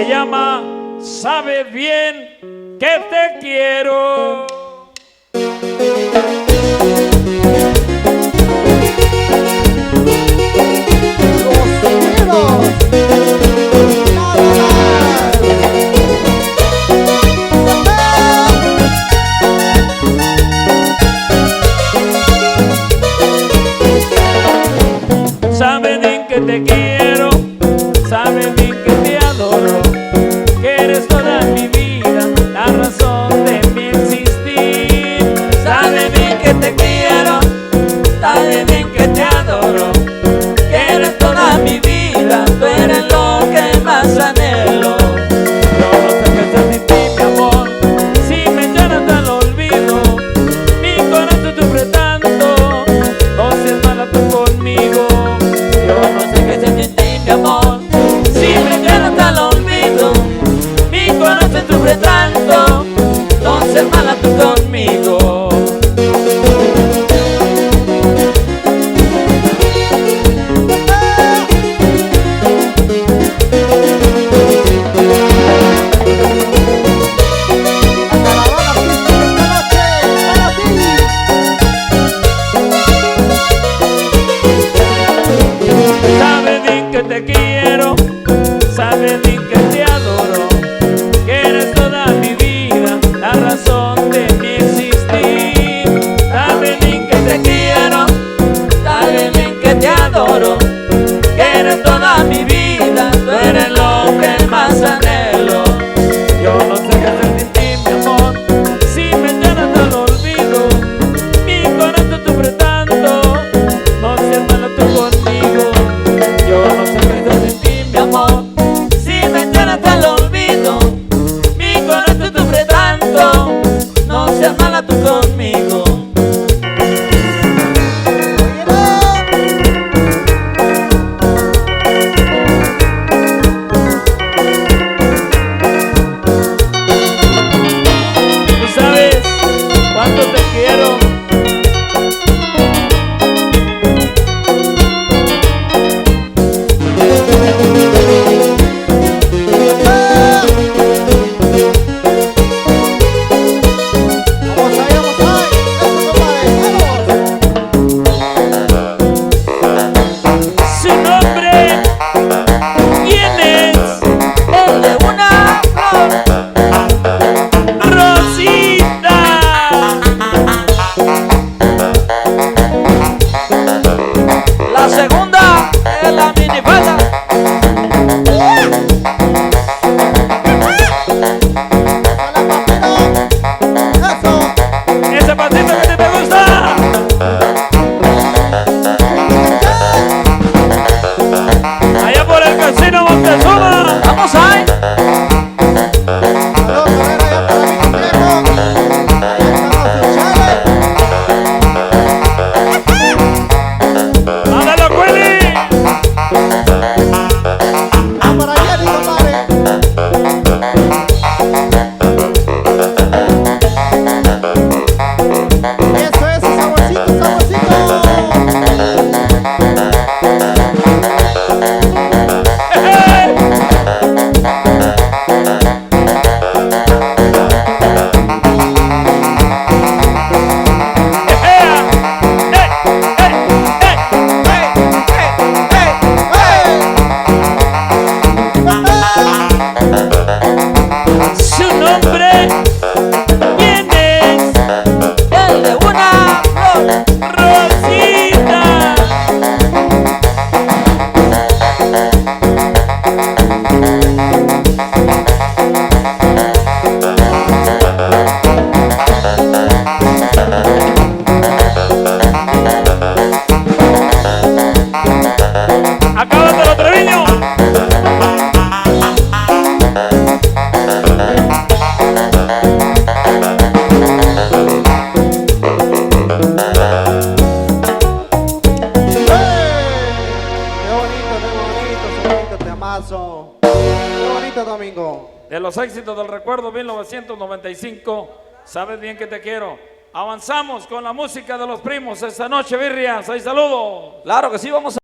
Se llama Sabe bien que te quiero. Sabe bien que te quiero, sabe bien que te adoro, que eres toda mi vida, la razón de mi existir. Sabe bien que te quiero, sabe bien que te adoro, que eres toda mi vida, tú eres lo que más anhelo. Yo no sé qué hacer sin ti, mi amor, si me llenas al olvido, mi corazón sufre tanto, no seas mala tú conmigo. Yo no sé qué hacer sin ti, mi amor, si me llenas al olvido, mi corazón sufre tanto, no seas mala tú conmigo. Te quiero, sabe bien que te adoro, que eres toda mi vida, la razón de mi existir. Sabe bien que te quiero, sabe bien que te adoro, que eres toda mi vida, tú eres lo que más anhelo. Yo no sé qué hacer sin ti, mi amor, si me llenas al olvido, mi corazón sufre tanto, no seas mala tú conmigo. Yo no sé qué hacer sin ti, mi amor, si me llenas al olvido, mi corazón sufre tanto, no seas mala tú conmigo. Tú sabes cuánto te quiero. La segunda es la minifalda. Ese pasito que te gusta. Allá por el casino Montezuma. Vamos ahí. Su nombre, ¿quién es? El de una flor, Rosita. Acábatelo, Treviño. Qué bonito domingo. De los éxitos del recuerdo 1995, sabes bien que te quiero. Avanzamos con la música de los primos esta noche, birrias. Hay saludos. Claro que sí, vamos a